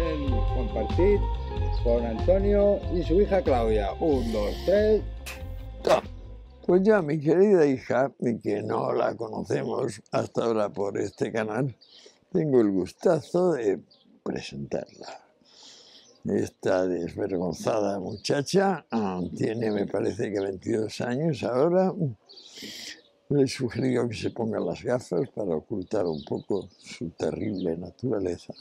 quieren compartir con Antonio y su hija Claudia. 1, 2, 3. Pues ya mi querida hija, que no la conocemos hasta ahora por este canal, tengo el gustazo de presentarla. Esta desvergonzada muchacha tiene, me parece que 22 años ahora. Le he sugerido que se ponga las gafas para ocultar un poco su terrible naturaleza.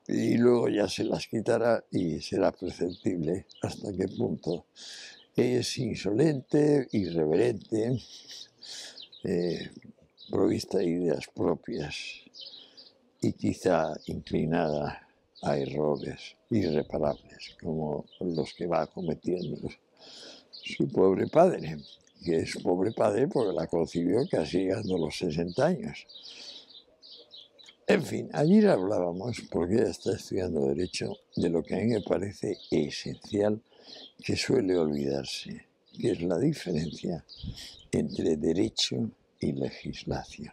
Y luego ya se las quitará y será perceptible hasta qué punto es insolente, irreverente, provista de ideas propias y quizá inclinada a errores irreparables, como los que va cometiendo su pobre padre, que es pobre padre porque la concibió casi llegando a los 60 años. En fin, ayer hablábamos, porque ella está estudiando Derecho, de lo que a mí me parece esencial que suele olvidarse, que es la diferencia entre derecho y legislación.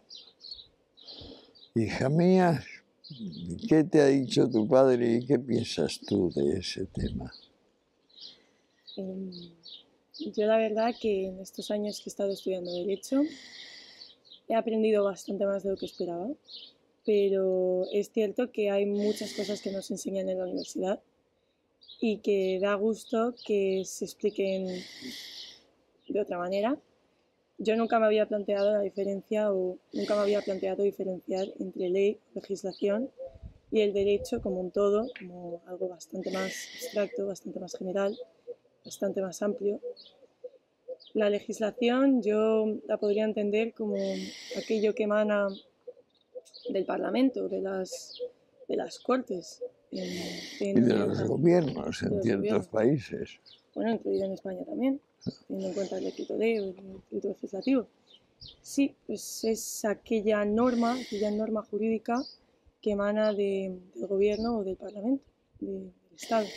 Hija mía, ¿qué te ha dicho tu padre y qué piensas tú de ese tema? Yo la verdad que en estos años que he estado estudiando Derecho he aprendido bastante más de lo que esperaba, pero es cierto que hay muchas cosas que nos enseñan en la universidad y que da gusto que se expliquen de otra manera. Yo nunca me había planteado la diferencia o nunca me había planteado diferenciar entre ley, legislación y el derecho como un todo, como algo bastante más abstracto, bastante más general, bastante más amplio. La legislación yo la podría entender como aquello que emana del Parlamento, de las Cortes. Y de los gobiernos en ciertos países. Bueno, incluido en España también, teniendo en cuenta el decreto ley o el decreto legislativo. Sí, pues es aquella norma jurídica que emana del gobierno o del Parlamento, del Estado.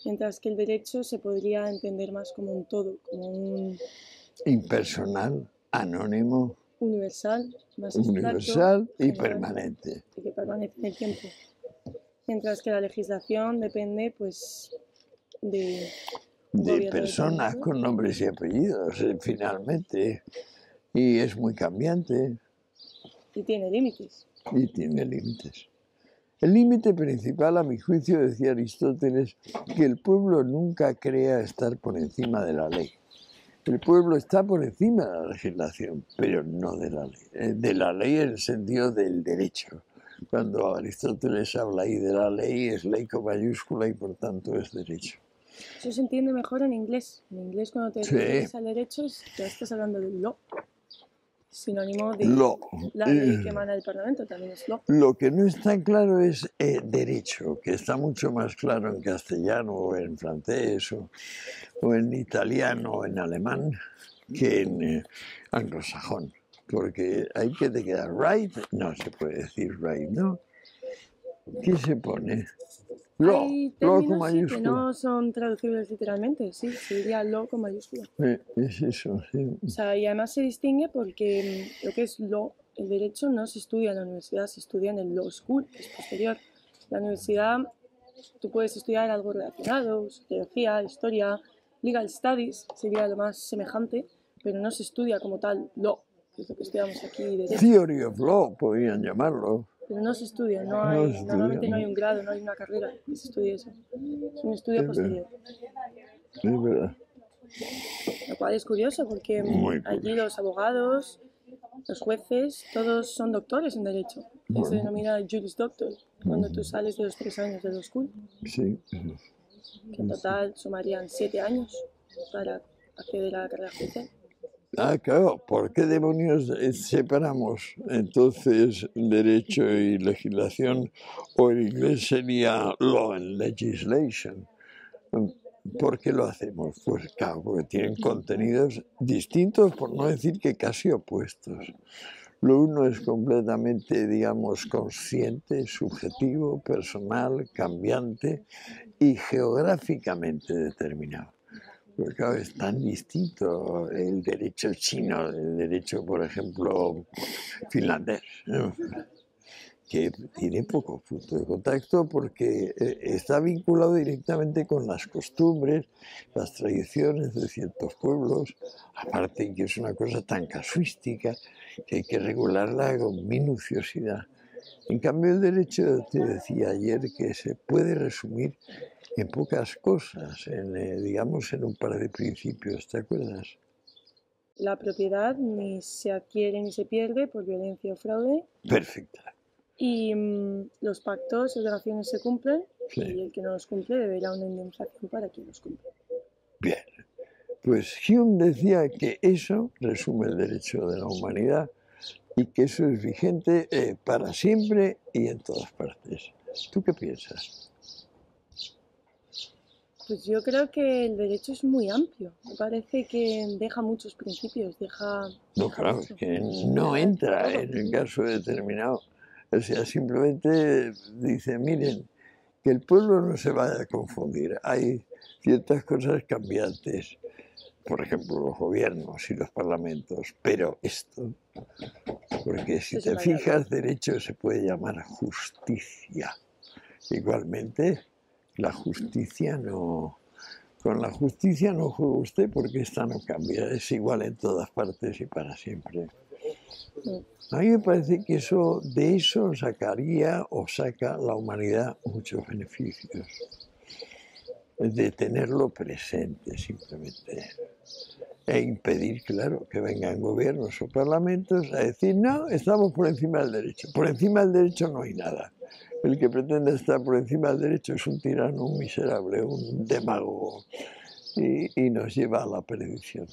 Mientras que el derecho se podría entender más como un todo, como un... impersonal, anónimo, universal, más universal abstracto, y general, permanente. y que permanece en el tiempo. Mientras que la legislación depende, pues, de personas con nombres y apellidos, finalmente, y es muy cambiante. Y tiene límites. Y tiene límites. El límite principal, a mi juicio, decía Aristóteles, que el pueblo nunca crea estar por encima de la ley. El pueblo está por encima de la legislación, pero no de la ley. De la ley en el sentido del derecho. Cuando Aristóteles habla ahí de la ley, es ley con mayúscula y por tanto es derecho. Eso se entiende mejor en inglés. En inglés, cuando te refieres al derecho, ya estás hablando del law. Sinónimo de la ley que emana del Parlamento, también es law. Lo que no está claro es derecho, que está mucho más claro en castellano o en francés o en italiano o en alemán que en anglosajón. Porque hay que te queda right, no se puede decir right, ¿no? ¿Qué se pone? Hay términos que no son traducibles literalmente, sí, se diría law con mayúscula. Es eso, sí. O sea, y además se distingue porque lo que es law, el derecho, no se estudia en la universidad, se estudia en el law school, que es posterior. En la universidad tú puedes estudiar algo relacionado, sociología, historia, legal studies, sería lo más semejante, pero no se estudia como tal law, que es lo que estudiamos aquí. Derecho. Theory of law, podrían llamarlo. Pero no se estudia, normalmente no hay un grado, no hay una carrera que se estudie eso. Es un estudio posterior. Es verdad. Lo cual es curioso porque allí los abogados, los jueces, todos son doctores en Derecho. Se denomina Juris Doctor cuando tú sales de los 3 años de la school. Sí. Que en total sumarían 7 años para acceder a la carrera judicial. Claro, ¿por qué demonios separamos entonces derecho y legislación? O en inglés sería law and legislation. ¿Por qué lo hacemos? Pues claro, porque tienen contenidos distintos, por no decir que casi opuestos. Lo uno es completamente, digamos, consciente, subjetivo, personal, cambiante y geográficamente determinado. Porque claro, es tan distinto el derecho chino del derecho, por ejemplo, finlandés, ¿no? que tiene poco punto de contacto porque está vinculado directamente con las costumbres, las tradiciones de ciertos pueblos, aparte que es una cosa tan casuística que hay que regularla con minuciosidad. En cambio, el derecho, te decía ayer, que se puede resumir en pocas cosas, digamos en un par de principios, ¿te acuerdas? La propiedad ni se adquiere ni se pierde por violencia o fraude. Perfecta. Y los pactos y obligaciones se cumplen, Sí. y el que no los cumple deberá una indemnización para quien los cumple. Bien. Pues Hume decía que eso resume el derecho de la humanidad y que eso es vigente para siempre y en todas partes. ¿Tú qué piensas? Pues yo creo que el derecho es muy amplio. Me parece que deja muchos principios, No, claro, es que no entra en el caso determinado. O sea, simplemente dice, miren, que el pueblo no se vaya a confundir. Hay ciertas cosas cambiantes, por ejemplo, los gobiernos y los parlamentos, pero esto, porque si te fijas, derecho se puede llamar justicia. Igualmente, la justicia no... Con la justicia no juega usted porque esta no cambia, es igual en todas partes y para siempre. A mí me parece que de eso sacaría o saca la humanidad muchos beneficios. De tenerlo presente simplemente. E impedir, claro, que vengan gobiernos o parlamentos a decir, no, estamos por encima del derecho. Por encima del derecho no hay nada. El que pretende estar por encima del derecho es un tirano, un miserable, un demagogo. Y nos lleva a la perdición.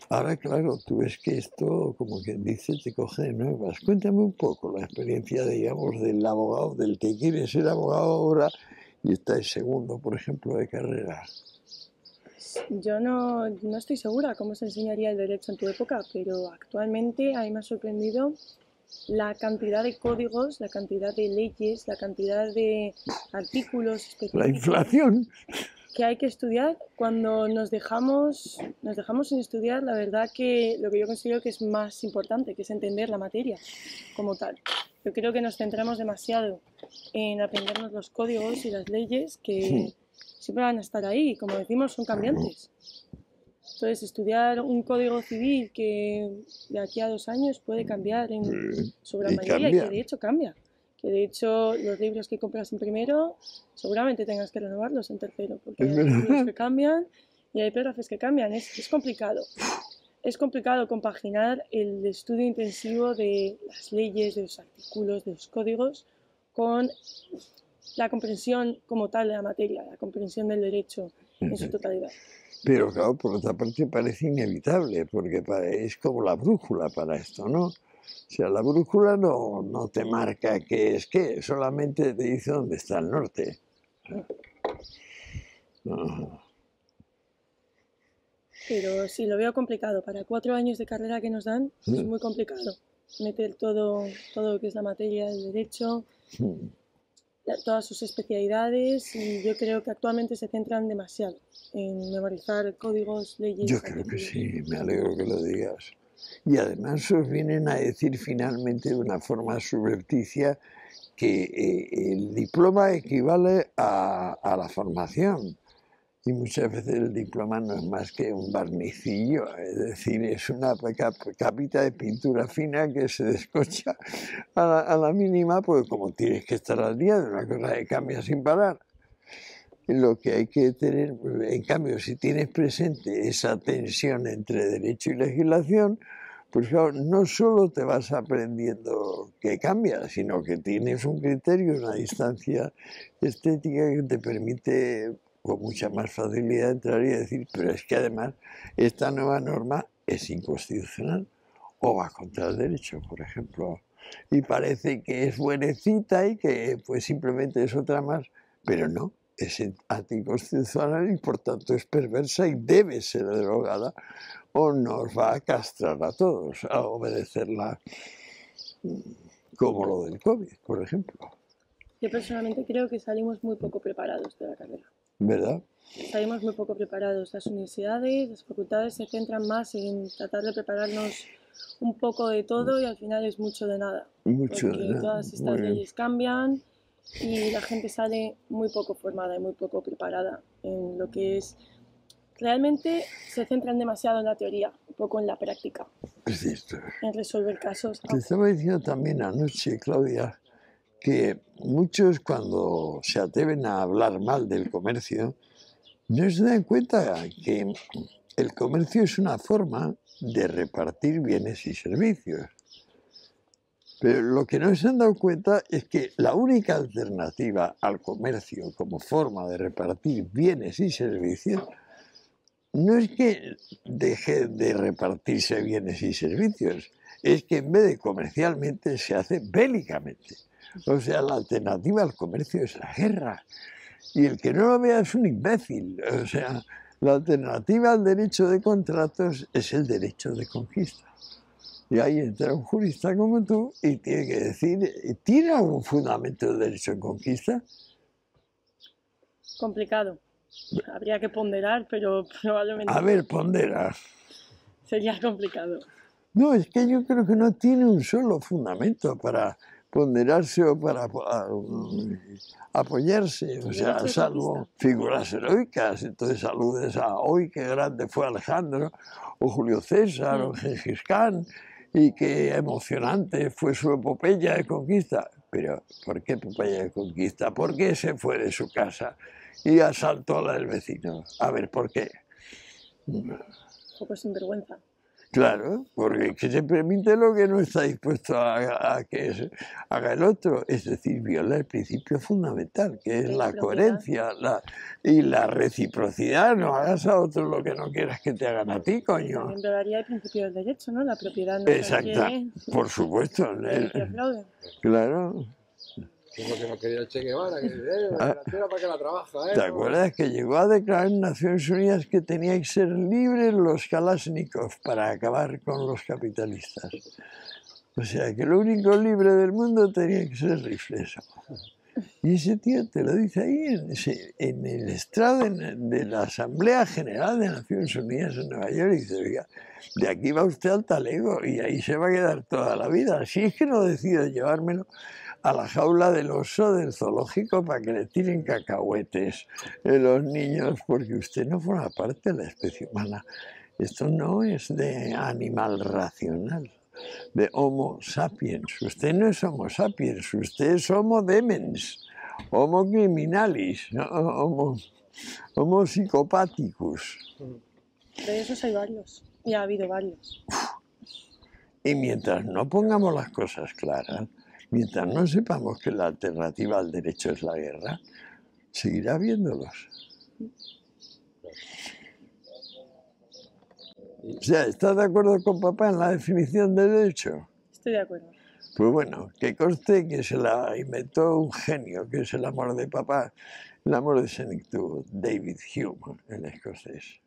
Ahora, claro, tú ves que esto, como quien dice, te coge de nuevas. Cuéntame un poco la experiencia, digamos, del abogado, del que quiere ser abogado ahora y está en segundo, por ejemplo, de carrera. Yo no estoy segura cómo se enseñaría el derecho en tu época, pero actualmente a mí me ha sorprendido la cantidad de códigos, la cantidad de leyes, la cantidad de artículos específicos. La inflación. Que hay que estudiar. Cuando nos dejamos sin estudiar, la verdad que lo que yo considero que es más importante, que es entender la materia como tal. Yo creo que nos centramos demasiado en aprendernos los códigos y las leyes que siempre van a estar ahí, como decimos, son cambiantes. Entonces, estudiar un código civil que de aquí a 2 años puede cambiar sobre la mayoría, y que de hecho cambia. Que de hecho los libros que compras en primero seguramente tengas que renovarlos en tercero, porque hay libros que cambian y hay párrafos que cambian. Es complicado. Es complicado compaginar el estudio intensivo de las leyes, de los artículos, de los códigos, con la comprensión como tal de la materia, la comprensión del derecho en su totalidad. Pero claro, por otra parte parece inevitable, porque es como la brújula para esto, ¿no? O sea, la brújula no te marca qué es qué, solamente te dice dónde está el norte. Pero sí, lo veo complicado. Para 4 años de carrera que nos dan, es muy complicado meter todo lo que es la materia del derecho, todas sus especialidades, y yo creo que actualmente se centran demasiado en memorizar códigos, leyes. Yo creo que sí, me alegro que lo digas. Y además os vienen a decir finalmente de una forma subrepticia que el diploma equivale a la formación. Y muchas veces el diploma no es más que un barnicillo, es decir, es una capita de pintura fina que se descocha a la mínima, porque como tienes que estar al día de una cosa que cambia sin parar. Lo que hay que tener, en cambio, si tienes presente esa tensión entre derecho y legislación, pues claro, no solo te vas aprendiendo que cambia, sino que tienes un criterio, una distancia estética que te permite con mucha más facilidad entrar y decir, pero es que además esta nueva norma es inconstitucional o va contra el derecho, por ejemplo, y parece que es buenecita y que pues simplemente es otra más, pero no. Es anticonstitucional y por tanto es perversa y debe ser derogada o nos va a castrar a todos, a obedecerla, como lo del COVID, por ejemplo. Yo personalmente creo que salimos muy poco preparados de la carrera. ¿Verdad? Salimos muy poco preparados. Las universidades, las facultades se centran más en tratar de prepararnos un poco de todo y al final es mucho de nada. Mucho Porque de nada, todas muy estas bien. leyes cambian y la gente sale muy poco formada y muy poco preparada en lo que es... Realmente se centran demasiado en la teoría, un poco en la práctica, Es cierto. en resolver casos. Te estaba diciendo también anoche, Claudia, que muchos cuando se atreven a hablar mal del comercio, no se dan cuenta que el comercio es una forma de repartir bienes y servicios. Pero lo que no se han dado cuenta es que la única alternativa al comercio como forma de repartir bienes y servicios no es que deje de repartirse bienes y servicios, es que en vez de comercialmente se hace bélicamente. O sea, la alternativa al comercio es la guerra. Y el que no lo vea es un imbécil. O sea, la alternativa al derecho de contratos es el derecho de conquista. Y ahí entra un jurista como tú y tiene que decir, ¿tiene algún fundamento el derecho de conquista? Complicado. Habría que ponderar, pero probablemente A ver, pondera. sería complicado. No, es que yo creo que no tiene un solo fundamento para ponderarse o para apoyarse, o sea, salvo figuras heroicas. Entonces saludes a hoy qué grande fue Alejandro, o Julio César, o Gengis Khan, y qué emocionante fue su epopeya de conquista. Pero, ¿por qué epopeya de conquista? ¿Por qué se fue de su casa y asaltó a la del vecino? A ver, ¿por qué? Un poco sinvergüenza. Claro, porque que se permite lo que no está dispuesto a que haga el otro, es decir, viola el principio fundamental, que es la coherencia y la reciprocidad. No hagas a otro lo que no quieras que te hagan a ti, coño. También violaría el principio del derecho, ¿no? La propiedad no Exacto, se por supuesto. fraude. Claro. Es lo que no quería el Che Guevara, que la tierra para que la trabaja, ¿Te acuerdas que llegó a declarar en Naciones Unidas que tenía que ser libres los Kalashnikov para acabar con los capitalistas? O sea, que lo único libre del mundo tenía que ser el rifle. Y ese tío te lo dice ahí en el estrado de la Asamblea General de Naciones Unidas en Nueva York y dice, oiga, de aquí va usted al talego y ahí se va a quedar toda la vida. Si es que no decido llevármelo a la jaula del oso del zoológico para que le tiren cacahuetes los niños, porque usted no forma parte de la especie humana. Esto no es de animal racional, de Homo sapiens. Usted no es Homo sapiens, usted es Homo demens, Homo criminalis, Homo psicopaticus. De esos hay varios, y ha habido varios. Y mientras no pongamos las cosas claras, mientras no sepamos que la alternativa al derecho es la guerra, seguirá habiéndolos. O sea, ¿estás de acuerdo con papá en la definición de derecho? Estoy de acuerdo. Pues bueno, que conste que se la inventó un genio, que es el amor de papá, el amor de senectud, David Hume, el escocés.